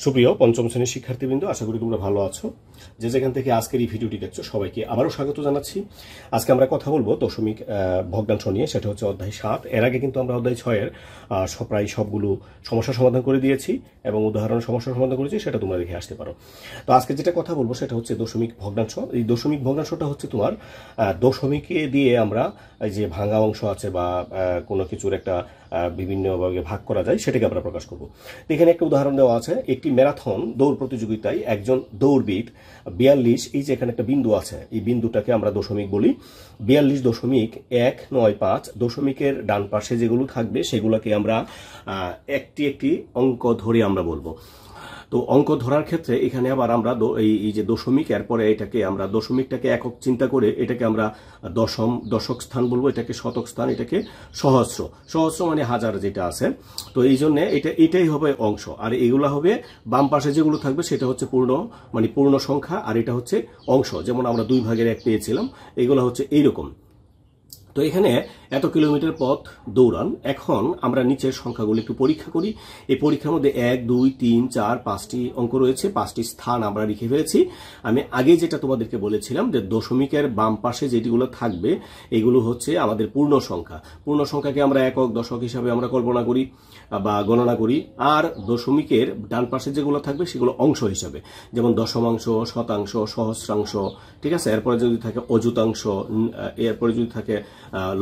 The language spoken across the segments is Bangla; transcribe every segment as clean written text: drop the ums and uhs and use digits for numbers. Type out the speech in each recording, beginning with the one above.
সুপ্রিয় পঞ্চম শ্রেণীর শিক্ষার্থীবৃন্দ, আশা করি তোমরা ভালো আছো। যে যেখান থেকে আজকের এই ভিডিওটি দেখছো সবাইকে আবারও স্বাগত জানাচ্ছি। আজকে আমরা কথা বলবো দশমিক ভগ্নাংশ নিয়ে, সেটা হচ্ছে অধ্যায় 7। এর আগে কিন্তু আমরা অধ্যায় 6 এর প্রায় সবগুলো সমস্যা সমাধান করে দিয়েছি এবং উদাহরণ সমস্যা সমাধান করেছি, সেটা তোমরা দেখে আসতে পারো। তো আজকে যেটা কথা বলবো সেটা হচ্ছে দশমিক ভগ্নাংশ। এই দশমিক ভগ্নাংশটা হচ্ছে তোমার দশমিকে দিয়ে আমরা এই যে ভাঙা অংশ আছে বা কোনো কিছুর একটা বিভিন্ন ভাগে ভাগ করা যায়, সেটাকে আমরা প্রকাশ করব। এখানে একটা উদাহরণ দেওয়া আছে। একটি ম্যারাথন দৌড় প্রতিযোগিতায় একজন দৌড়বিদ 42, এই যে এখানে একটা বিন্দু আছে, এই বিন্দুটাকে আমরা দশমিক বলি। 42.195 দশমিকের ডান পাশে যেগুলো থাকবে সেগুলোকে আমরা একটি একটি অঙ্ক ধরে আমরা বলবো। তো অঙ্ক ধরার ক্ষেত্রে এখানে আবার আমরা এই যে দশমিক, এরপরে এটাকে আমরা দশমিকটাকে একক চিন্তা করে এটাকে আমরা দশক স্থান বলবো, এটাকে শতক স্থান, এটাকে সহস্র মানে হাজার যেটা আছে। তো এই জন্য এটাই হবে অংশ, আর এগুলা হবে বাম পাশে যেগুলো থাকবে সেটা হচ্ছে পূর্ণ সংখ্যা, আর এটা হচ্ছে অংশ। যেমন আমরা 2/1 পেয়েছিলাম, এগুলো হচ্ছে এইরকম। তো এখানে এত কিলোমিটার পথ দৌড়ান। এখন আমরা নিচের সংখ্যাগুলো একটু পরীক্ষা করি। এই পরীক্ষার মধ্যে 1, 2, 3, 4, 5টি অঙ্ক রয়েছে, 5টি স্থান আমরা লিখে ফেলেছি। আমি আগে যেটা তোমাদেরকে বলেছিলাম যে দশমিকের বাম পাশে যেগুলো থাকবে এগুলো হচ্ছে আমাদের পূর্ণ সংখ্যা। পূর্ণ সংখ্যাকে আমরা একক, দশক হিসাবে আমরা কল্পনা করি বা গণনা করি। আর দশমিকের ডান পাশে যেগুলো থাকবে সেগুলো অংশ হিসাবে, যেমন দশমাংশ, শতাংশ, সহস্রাংশ, ঠিক আছে। এরপরে যদি থাকে অযুতাংশ, এরপরে যদি থাকে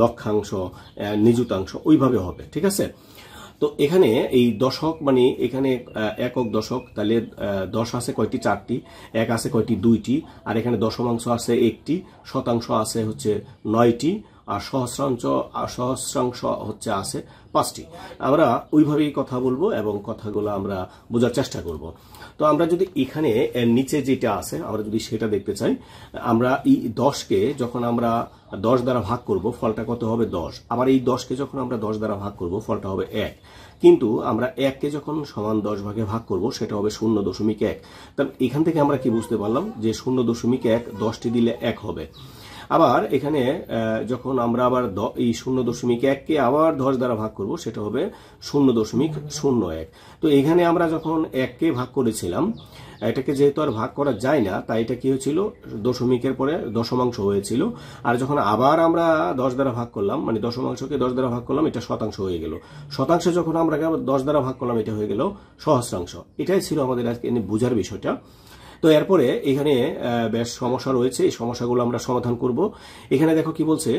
লক্ষাংশ, নিযুতাংশ, ওইভাবে হবে, ঠিক আছে। তো এখানে এই দশক মানে এখানে একক দশক, তাহলে 10 আছে কয়টি? 4টি। 1 আছে কয়টি? 2টি। আর এখানে দশমাংশ আছে 1টি, শতাংশ আছে হচ্ছে 9টি, আর সহস্রাংশ হচ্ছে আছে 5টি। আমরা ওইভাবেই কথা বলবো এবং কথাগুলো আমরা বোঝার চেষ্টা করব। তো আমরা যদি এখানে নিচে যেটা আছে আমরা যদি সেটা দেখতে চাই, আমরা এই 10কে যখন আমরা 10 দ্বারা ভাগ করব ফলটা কত হবে? 10। আবার এই 10কে যখন আমরা 10 দ্বারা ভাগ করব ফলটা হবে 1। কিন্তু আমরা 1কে যখন সমান 10 ভাগে ভাগ করব সেটা হবে 0.1। তাহলে এখান থেকে আমরা কি বুঝতে পারলাম যে 0.1 10টি দিলে 1 হবে। আবার এখানে যখন আমরা আবার এই 0.1কে আবার 10 দ্বারা ভাগ করব সেটা হবে 0.01। তো এখানে আমরা যখন 1কে ভাগ করেছিলাম, এটাকে যেহেতু আর ভাগ করা যায় না, তাই এটা কি হয়েছিল? দশমিকের পরে দশমাংশ হয়েছিল। আর যখন আবার আমরা 10 দ্বারা ভাগ করলাম, মানে দশমাংশকে 10 দ্বারা ভাগ করলাম, এটা শতাংশ হয়ে গেল। শতাংশ যখন আমরা 10 দ্বারা ভাগ করলাম, এটা হয়ে গেল সহস্রাংশ। এটাই ছিল আমাদের আজকে বোঝার বিষয়টা। তো এরপরে এখানে বেশ সমস্যা রয়েছে, এই সমস্যাগুলো আমরা সমাধান করব। এখানে দেখো কি বলছে।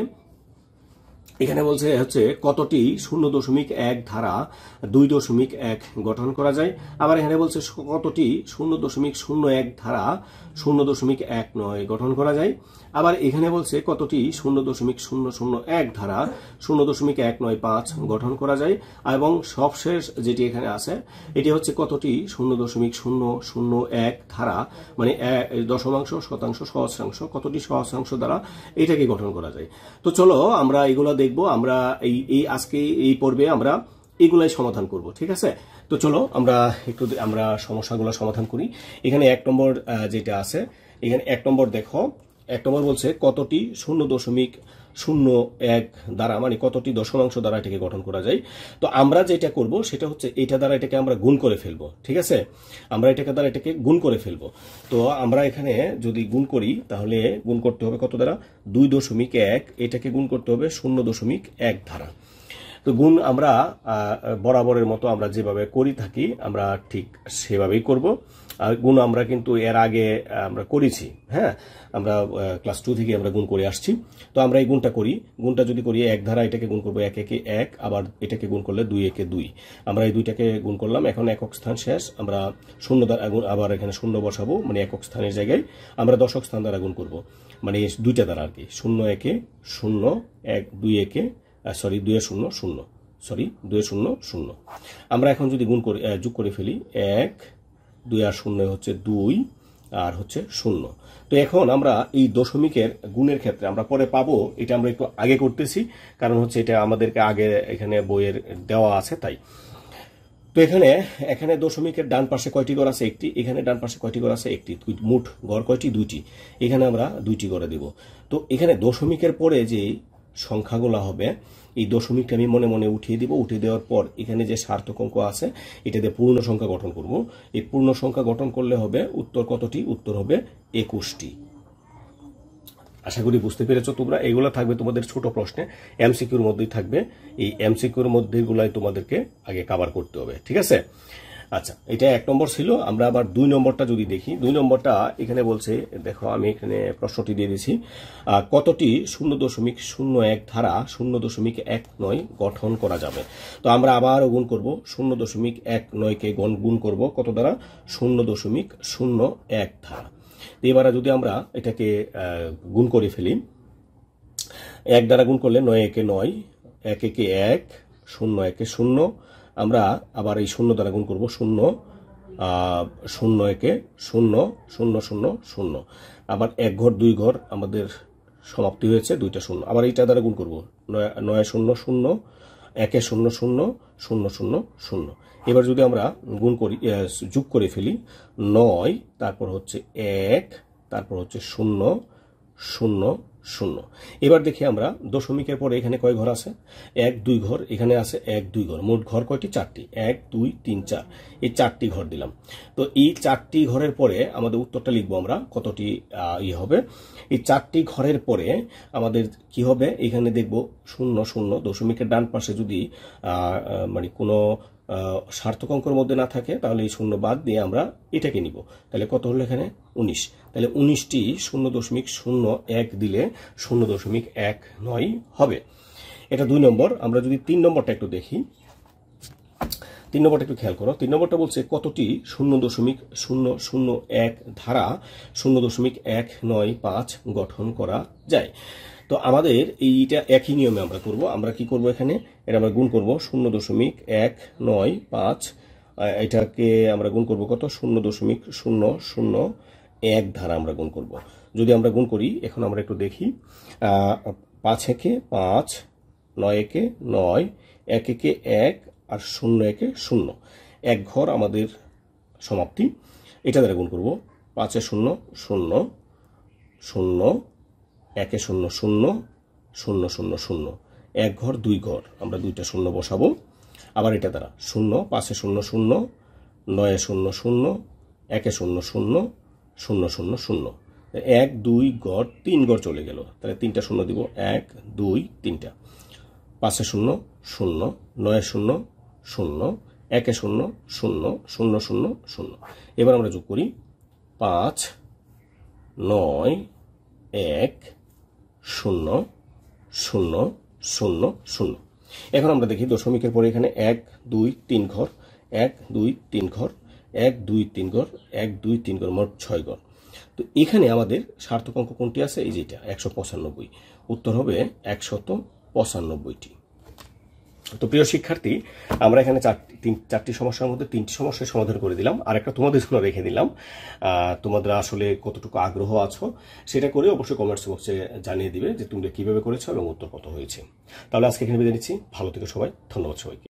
এখানে বলছে হচ্ছে কতটি 0.1 ধারা 2.1 গঠন করা যায়। আবার এখানে বলছে কতটি 0.01 ধারা 0.19 গঠন করা যায়। আবার এখানে বলছে কতটি 0.001 ধারা 0.195 গঠন করা যায়। এবং সবশেষ যেটি এখানে আছে এটি হচ্ছে কতটি 0.001 ধারা মানে দশমাংশ, শতাংশ, সহস্রাংশ, কতটি সহস্রাংশ দ্বারা এটাকে গঠন করা যায়। তো চলো আমরা এগুলো দেখবো। আমরা এই আজকে এই পর্বে আমরা এগুলাই সমাধান করব, ঠিক আছে। তো চলো আমরা সমস্যাগুলো সমাধান করি। এখানে 1 নম্বর যেটা আছে, এখানে 1 নম্বর দেখো। 1 নম্বর বলছে কতটি 0.01 দ্বারা মানে কতটি দশমাংশ দ্বারা এটাকে গঠন করা যায়। তো আমরা যেটা করব সেটা হচ্ছে এটা দ্বারা এটাকে আমরা গুণ করে ফেলবো, ঠিক আছে। আমরা এটাকে দ্বারা এটাকে গুণ করে ফেলবো। তো আমরা এখানে যদি গুণ করি তাহলে গুণ করতে হবে কত দ্বারা? 2.1, এটাকে গুণ করতে হবে 0.1 ধারা। তো গুণ আমরা বরাবরের মতো আমরা যেভাবে করি থাকি আমরা ঠিক সেভাবেই করব। গুণ আমরা কিন্তু এর আগে আমরা করেছি, হ্যাঁ, আমরা ক্লাস 2 থেকে আমরা গুণ করে আসছি। তো আমরা এই গুণটা করি। গুণটা যদি করি 1 ধারা এটাকে গুণ করবো 1 একে 1, আবার এটাকে গুণ করলে 2 একে 2। আমরা এই দুইটাকে গুণ করলাম। এখন একক স্থান শেষ, আমরা 0 দ্বারা আবার এখানে 0 বসাবো, মানে একক স্থানের জায়গায় আমরা দশক স্থান দ্বারা গুণ করব, মানে দুইটা দ্বারা আর কি। 0 একে 0, 1 2 একে 2 এ 0 0, 2 এ 0 0। আমরা এখন যদি গুণ করে যোগ করে ফেলি 1 2 আর 0 হচ্ছে 2 আর হচ্ছে 0। তো এখন আমরা এই দশমিকের গুণের ক্ষেত্রে আমরা পরে পাবো, এটা আমরা একটু আগে করতেছি কারণ হচ্ছে এটা আমাদেরকে আগে এখানে বইয়ের দেওয়া আছে তাই। তো এখানে দশমিকের ডান পাশে কয়টি ঘর আছে? 1টি। এখানে ডান পাশে কয়টি ঘর আছে? 1টি। মোট ঘর কয়টি? 2টি। এখানে আমরা 2টি করে দেব। তো এখানে দশমিকের পরে যে সংখ্যাগুলো হবে, এই দশমিকটা আমি মনে মনে উঠিয়ে দিব। উঠিয়ে দেওয়ার পর এখানে যে সার্থক অঙ্ক আছে এটা দিয়ে পূর্ণ সংখ্যা গঠন করব। এই পূর্ণ সংখ্যা গঠন করলে হবে উত্তর কতটি? উত্তর হবে 21টি। আশা করি বুঝতে পেরেছো তোমরা। এগুলো থাকবে তোমাদের ছোট প্রশ্নে, এমসিকিউর মধ্যেই থাকবে। এই এমসিকিউর মধ্যেগুলাই তোমাদেরকে আগে কভার করতে হবে, ঠিক আছে? আচ্ছা, এটা 1 নম্বর ছিল। আমরা আবার 2 নম্বরটা যদি দেখি, 2 নম্বরটা এখানে বলছে, দেখো আমি এখানে প্রশ্নটি দিয়ে দিয়েছি, কতটি 0.01 ধারা 0.19 গঠন করা যাবে। তো আমরা আবার গুণ করব, 0.19কে গুণ করব কত দ্বারা? 0.01 ধারা। এবারে যদি আমরা এটাকে গুণ করে ফেলি, 1 দ্বারা গুণ করলে 9 একে 9, 1 একে 1, 0 একে 0। আমরা আবার এই 0 দ্বারা গুণ করব, 0 0 একে 0 0 0 0। আবার 1 ঘর 2 ঘর আমাদের সমাপ্তি হয়েছে, 2টা 0। আবার এইটা দ্বারা গুণ করব, 9 0 0, 1 0 0 0 0 0। এবার যদি আমরা গুণ করি, যোগ করে ফেলি, 9 তারপর হচ্ছে 1 তারপর হচ্ছে 0 0 0। এবার দেখি আমরা দশমিকের পরে এখানে কয় ঘর আছে? 1 2 ঘর এখানে আছে, 1 2 ঘর। মোট ঘর কয়টি? 4টি। 1 2 3 4, এই 4টি ঘর দিলাম। তো এই 4টি ঘরের পরে আমাদের উত্তরটা লিখবো আমরা, কতটি হবে। এই 4টি ঘরের পরে আমাদের কি হবে? এখানে দেখবো 0 0, দশমিকের ডান পাশে যদি মানে কোনো সার্থক অঙ্কের মধ্যে না থাকে তাহলে এই 0 বাদ দিয়ে আমরা এটাকে নিব। তাহলে কত হলো এখানে? 19। তাহলে 19টি 0.01 দিলে 0.19 হবে। এটা 2 নম্বর। আমরা যদি 3 নম্বরটা একটু দেখি, 3 নম্বরটা একটু খেয়াল করো। 3 নম্বরটা বলছে কতটি 0.001 ধারা 0.195 গঠন করা যায়। তো আমাদের এইটা একই নিয়মে আমরা করব। আমরা কি করব? এখানে এটা আমরা গুণ করব, 0.195, এটাকে আমরা গুণ করব কত? 0.001 ধারা আমরা গুণ করব। যদি আমরা গুণ করি, এখন আমরা একটু দেখি, 5 একে 5, 9 একে 9, 1 একে 1 আর 0 একে 0। 1 ঘর আমাদের সমাপ্তি। এটা দ্বারা গুণ করব, 5 এ 0 0 0, 1 এ 0 0 0 0 0। 1 ঘর 2 ঘর আমরা 2টা 0 বসাবো। আবার এটা দ্বারা 0 5 এ 0 0, 9 এ 0 0, 1 এ 0 0 0 0 0। 1 2 ঘর 3 ঘর চলে গেল, তাহলে 3টা 0 দিব, 1 2 3টা। 5 এ 0 0, 9 এ 0 0, 1 এ 0 0 0 0 0। এবার আমরা যোগ করি, 5 9 1 0 0 0 0। এখন আমরা দেখি দশমিকের পরে এখানে 1 2 3 ঘর, 1 2 3 ঘর, 1 2 3 ঘর, 1 2 3 ঘর, মোট 6 ঘর। তো এখানে আমাদের সার্থক অঙ্ক কোনটি আছে? এই যেটা 195। উত্তর হবে 195টি। তো প্রিয় শিক্ষার্থী, আমরা এখানে 4টি সমস্যার মধ্যে 3টি সমস্যার সমাধান করে দিলাম, আর একটা তোমাদের জন্য রেখে দিলাম। তোমাদের আসলে কতটুকু আগ্রহ আছো সেটা করে অবশ্যই কমেন্টস বক্সে জানিয়ে দিবে যে তোমরা কিভাবে করেছো এবং উত্তর কত হয়েছে। তাহলে আজকে এখানে বিদায় নিচ্ছি। ভালো থেকো সবাই। ধন্যবাদ সবাইকে।